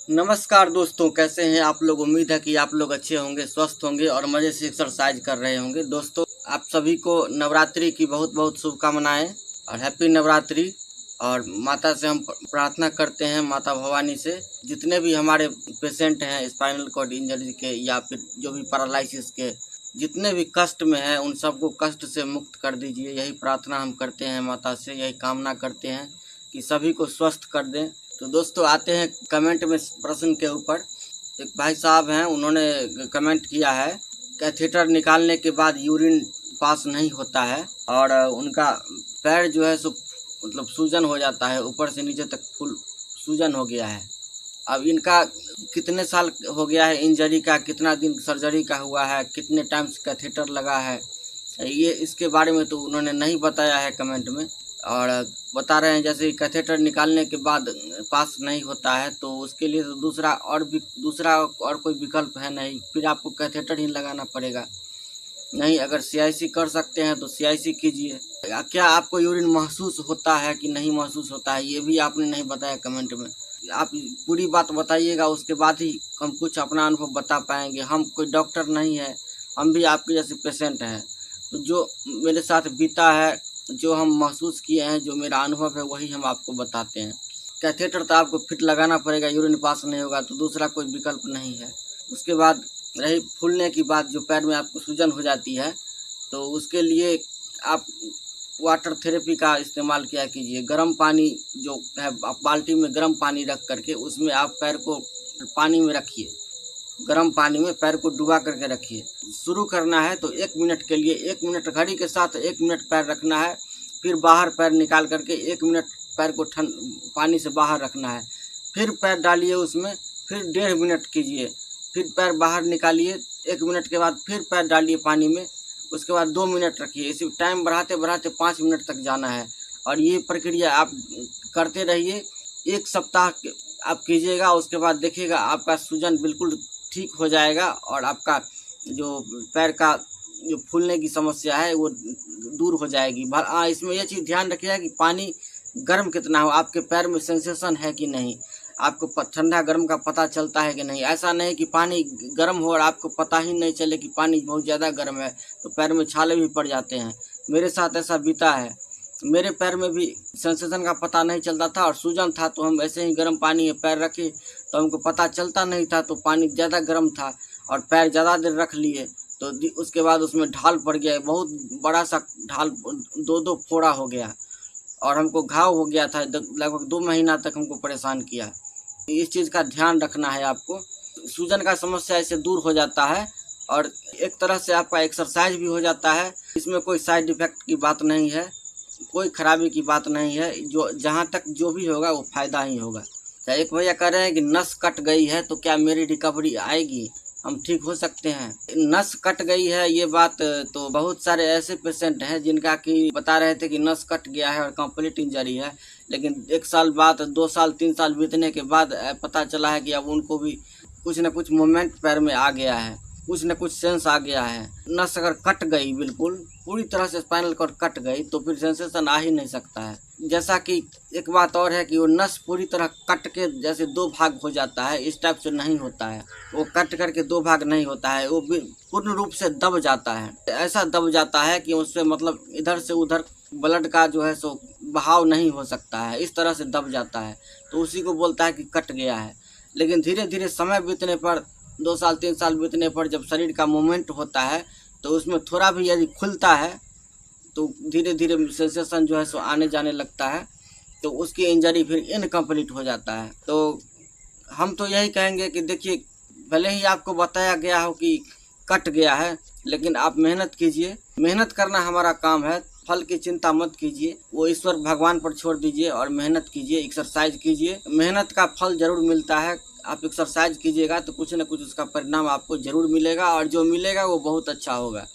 नमस्कार दोस्तों, कैसे हैं आप लोग। उम्मीद है कि आप लोग अच्छे होंगे, स्वस्थ होंगे और मज़े से एक्सरसाइज कर रहे होंगे। दोस्तों, आप सभी को नवरात्रि की बहुत बहुत शुभकामनाएं और हैप्पी नवरात्रि। और माता से हम प्रार्थना करते हैं, माता भवानी से, जितने भी हमारे पेशेंट हैं स्पाइनल कॉर्ड इंजरी के या फिर जो भी पैरालिसिस के जितने भी कष्ट में हैं, उन सबको कष्ट से मुक्त कर दीजिए। यही प्रार्थना हम करते हैं माता से, यही कामना करते हैं कि सभी को स्वस्थ कर दें। तो दोस्तों, आते हैं कमेंट में प्रश्न के ऊपर। एक भाई साहब हैं, उन्होंने कमेंट किया है, कैथेटर निकालने के बाद यूरिन पास नहीं होता है और उनका पैर जो है सो मतलब सूजन हो जाता है, ऊपर से नीचे तक फुल सूजन हो गया है। अब इनका कितने साल हो गया है इंजरी का, कितना दिन सर्जरी का हुआ है, कितने टाइम्स कैथेटर लगा है, ये इसके बारे में तो उन्होंने नहीं बताया है कमेंट में। और बता रहे हैं जैसे कैथेटर निकालने के बाद पास नहीं होता है तो उसके लिए तो दूसरा और कोई विकल्प है नहीं, फिर आपको कैथेटर ही लगाना पड़ेगा। नहीं, अगर सीआईसी कर सकते हैं तो सीआईसी कीजिए। क्या आपको यूरिन महसूस होता है कि नहीं महसूस होता है, ये भी आपने नहीं बताया कमेंट में। आप पूरी बात बताइएगा, उसके बाद ही हम कुछ अपना अनुभव बता पाएंगे। हम कोई डॉक्टर नहीं है, हम भी आपके जैसे पेशेंट हैं। तो जो मेरे साथ बीता है, जो हम महसूस किए हैं, जो मेरा अनुभव है, वही हम आपको बताते हैं। कैथेटर तो आपको फिट लगाना पड़ेगा, यूरिन पास नहीं होगा तो दूसरा कोई विकल्प नहीं है। उसके बाद रही फूलने की बात, जो पैर में आपको सूजन हो जाती है तो उसके लिए आप वाटर थेरेपी का इस्तेमाल किया कीजिए। गर्म पानी जो है, आप बाल्टी में गर्म पानी रख करके उसमें आप पैर को पानी में रखिए, गर्म पानी में पैर को डुबा करके रखिए। शुरू करना है तो 1 मिनट के लिए, 1 मिनट घड़ी के साथ 1 मिनट पैर रखना है, फिर बाहर पैर निकाल करके 1 मिनट पैर को पानी से बाहर रखना है, फिर पैर डालिए उसमें, फिर 1.5 मिनट कीजिए, फिर पैर बाहर निकालिए, 1 मिनट के बाद फिर पैर डालिए पानी में, उसके बाद 2 मिनट रखिए। इसी टाइम बढ़ाते बढ़ाते 5 मिनट तक जाना है। और ये प्रक्रिया आप करते रहिए, 1 सप्ताह आप कीजिएगा। उसके बाद देखिएगा आपका सूजन बिल्कुल ठीक हो जाएगा और आपका जो पैर का जो फूलने की समस्या है वो दूर हो जाएगी। इसमें ये चीज़ ध्यान रखिएगा कि पानी गर्म कितना हो, आपके पैर में सेंसेशन है कि नहीं, आपको ठंडा गर्म का पता चलता है कि नहीं। ऐसा नहीं कि पानी गर्म हो और आपको पता ही नहीं चले कि पानी बहुत ज़्यादा गर्म है, तो पैर में छाले भी पड़ जाते हैं। मेरे साथ ऐसा बीता है, मेरे पैर में भी सेंसेशन का पता नहीं चलता था और सूजन था, तो हम ऐसे ही गर्म पानी में पैर रखे तो हमको पता चलता नहीं था, तो पानी ज़्यादा गर्म था और पैर ज़्यादा देर रख लिए तो उसके बाद उसमें ढाल पड़ गया, बहुत बड़ा सा ढाल, 2-2 फोड़ा हो गया और हमको घाव हो गया था। लगभग 2 महीना तक हमको परेशान किया। इस चीज़ का ध्यान रखना है आपको। सूजन का समस्या इससे दूर हो जाता है और एक तरह से आपका एक्सरसाइज भी हो जाता है। इसमें कोई साइड इफ़ेक्ट की बात नहीं है, कोई खराबी की बात नहीं है। जो जहाँ तक जो भी होगा वो फ़ायदा ही होगा। क्या एक भैया कह रहे हैं कि नस कट गई है तो क्या मेरी रिकवरी आएगी, हम ठीक हो सकते हैं। नस कट गई है ये बात तो बहुत सारे ऐसे पेशेंट हैं जिनका कि बता रहे थे कि नस कट गया है और कंप्लीट इंजरी है, लेकिन 1 साल बाद, 2 साल 3 साल बीतने के बाद पता चला है कि अब उनको भी कुछ न कुछ मूवमेंट पैर में आ गया है, कुछ न कुछ सेंस आ गया है। नस अगर कट गई, बिल्कुल पूरी तरह से स्पाइनल कॉर्ड कट गई तो फिर सेंसेशन आ ही नहीं सकता है। जैसा कि एक बात और है कि वो नस पूरी तरह कट के जैसे 2 भाग हो जाता है, इस टाइप से नहीं होता है। वो कट करके 2 भाग नहीं होता है, वो पूर्ण रूप से दब जाता है। ऐसा दब जाता है कि उससे मतलब इधर से उधर ब्लड का जो है सो बहाव नहीं हो सकता है, इस तरह से दब जाता है, तो उसी को बोलता है कि कट गया है। लेकिन धीरे धीरे समय बीतने पर, 2 साल 3 साल बीतने पर जब शरीर का मूवमेंट होता है तो उसमें थोड़ा भी यदि खुलता है तो धीरे धीरे सेंसेशन जो है सो आने जाने लगता है, तो उसकी इंजरी फिर इनकम्प्लीट हो जाता है। तो हम तो यही कहेंगे कि देखिए, भले ही आपको बताया गया हो कि कट गया है, लेकिन आप मेहनत कीजिए। मेहनत करना हमारा काम है, फल की चिंता मत कीजिए, वो ईश्वर भगवान पर छोड़ दीजिए और मेहनत कीजिए, एक्सरसाइज कीजिए। मेहनत का फल जरूर मिलता है। आप एक्सरसाइज कीजिएगा तो कुछ न कुछ उसका परिणाम आपको जरूर मिलेगा और जो मिलेगा वो बहुत अच्छा होगा।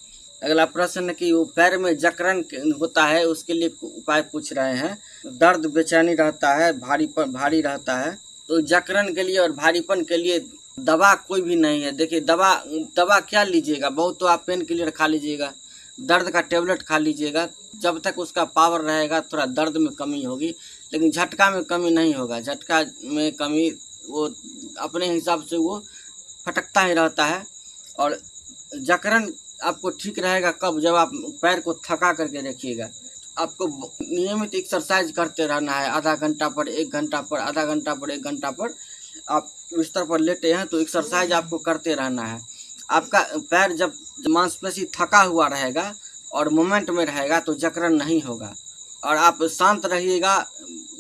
अगला प्रश्न कि वो पैर में जकड़न होता है, उसके लिए उपाय पूछ रहे हैं। दर्द बेचैनी रहता है, भारी रहता है, तो जकड़न के लिए और भारीपन के लिए दवा कोई भी नहीं है। देखिए, दवा क्या लीजिएगा, बहुत तो आप पेन किलर खा लीजिएगा, दर्द का टेबलेट खा लीजिएगा, जब तक उसका पावर रहेगा थोड़ा दर्द में कमी होगी, लेकिन झटका में कमी नहीं होगा। झटका में कमी वो अपने हिसाब से वो फटकता ही रहता है। और जकड़न आपको ठीक रहेगा कब, जब आप पैर को थका करके रखिएगा। आपको नियमित एक्सरसाइज करते रहना है, आधा घंटा पर 1 घंटा पर, आधा घंटा पर 1 घंटा पर। आप बिस्तर पर लेटे हैं तो एक्सरसाइज आपको करते रहना है। आपका पैर जब मांसपेशी थका हुआ रहेगा और मोमेंट में रहेगा तो जकड़न नहीं होगा। और आप शांत रहिएगा,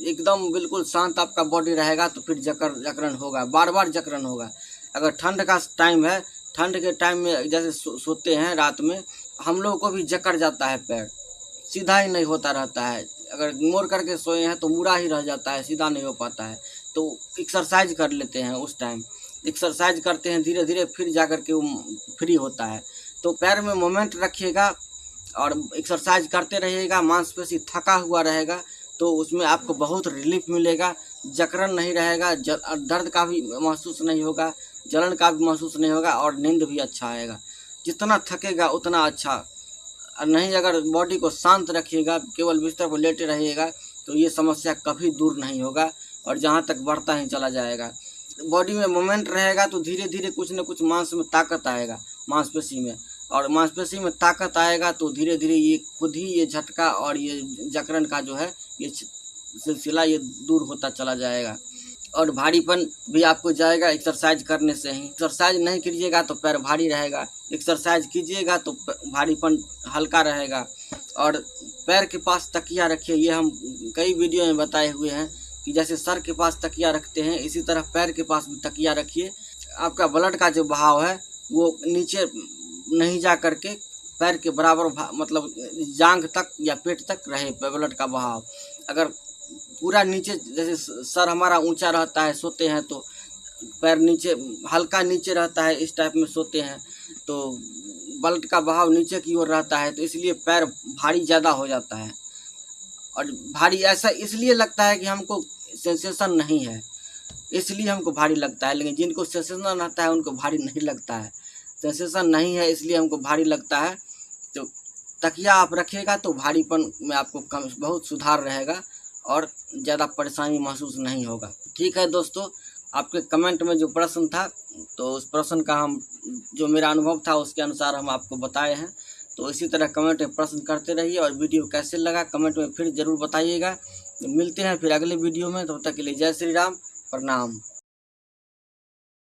एकदम बिल्कुल शांत आपका बॉडी रहेगा तो फिर जकड़न होगा, बार बार जकड़न होगा। अगर ठंड का टाइम है, ठंड के टाइम में जैसे सोते हैं रात में, हम लोगों को भी जकड़ जाता है, पैर सीधा ही नहीं होता रहता है। अगर मोड़ करके सोए हैं तो मुड़ा ही रह जाता है, सीधा नहीं हो पाता है। तो एक्सरसाइज कर लेते हैं, उस टाइम एक्सरसाइज करते हैं, धीरे धीरे फिर जा कर के वो फ्री होता है। तो पैर में मोमेंट रखिएगा और एक्सरसाइज करते रहिएगा, मांसपेशी थका हुआ रहेगा तो उसमें आपको बहुत रिलीफ मिलेगा, जकड़न नहीं रहेगा, दर्द का भी महसूस नहीं होगा, जलन का भी महसूस नहीं होगा और नींद भी अच्छा आएगा। जितना थकेगा उतना अच्छा। और नहीं, अगर बॉडी को शांत रखिएगा, केवल बिस्तर पर लेटे रहिएगा तो ये समस्या कभी दूर नहीं होगा और जहाँ तक बढ़ता ही चला जाएगा। बॉडी में मोमेंट रहेगा तो धीरे धीरे कुछ न कुछ मांस में ताकत आएगा, मांसपेशी में, और मांसपेशी में ताकत आएगा तो धीरे धीरे ये खुद ही ये झटका और ये जकड़न का जो है ये सिलसिला ये दूर होता चला जाएगा। और भारीपन भी आपको जाएगा एक्सरसाइज करने से ही। एक्सरसाइज नहीं कीजिएगा तो पैर भारी रहेगा, एक्सरसाइज कीजिएगा तो भारीपन हल्का रहेगा। और पैर के पास तकिया रखिए, ये हम कई वीडियो में बताए हुए हैं कि जैसे सर के पास तकिया रखते हैं इसी तरह पैर के पास भी तकिया रखिए। आपका ब्लड का जो बहाव है वो नीचे नहीं जा करके पैर के बराबर मतलब जांघ तक या पेट तक रहे ब्लड का बहाव। अगर पूरा नीचे, जैसे सर हमारा ऊंचा रहता है, सोते हैं तो पैर नीचे हल्का नीचे रहता है, इस टाइप में सोते हैं तो ब्लड का बहाव नीचे की ओर रहता है, तो इसलिए पैर भारी ज़्यादा हो जाता है। और भारी ऐसा इसलिए लगता है कि हमको सेंसेशन नहीं है, इसलिए हमको भारी लगता है। लेकिन जिनको सेंसेशन रहता है उनको भारी नहीं लगता है, सेंसेशन नहीं है इसलिए हमको भारी लगता है। तो तकिया आप रखिएगा तो भारीपन में आपको कम बहुत सुधार रहेगा और ज़्यादा परेशानी महसूस नहीं होगा। ठीक है दोस्तों, आपके कमेंट में जो प्रश्न था तो उस प्रश्न का हम जो मेरा अनुभव था उसके अनुसार हम आपको बताए हैं। तो इसी तरह कमेंट में प्रश्न करते रहिए और वीडियो कैसे लगा कमेंट में फिर ज़रूर बताइएगा। मिलते हैं फिर अगले वीडियो में, तब तक के लिए जय श्री राम, प्रणाम।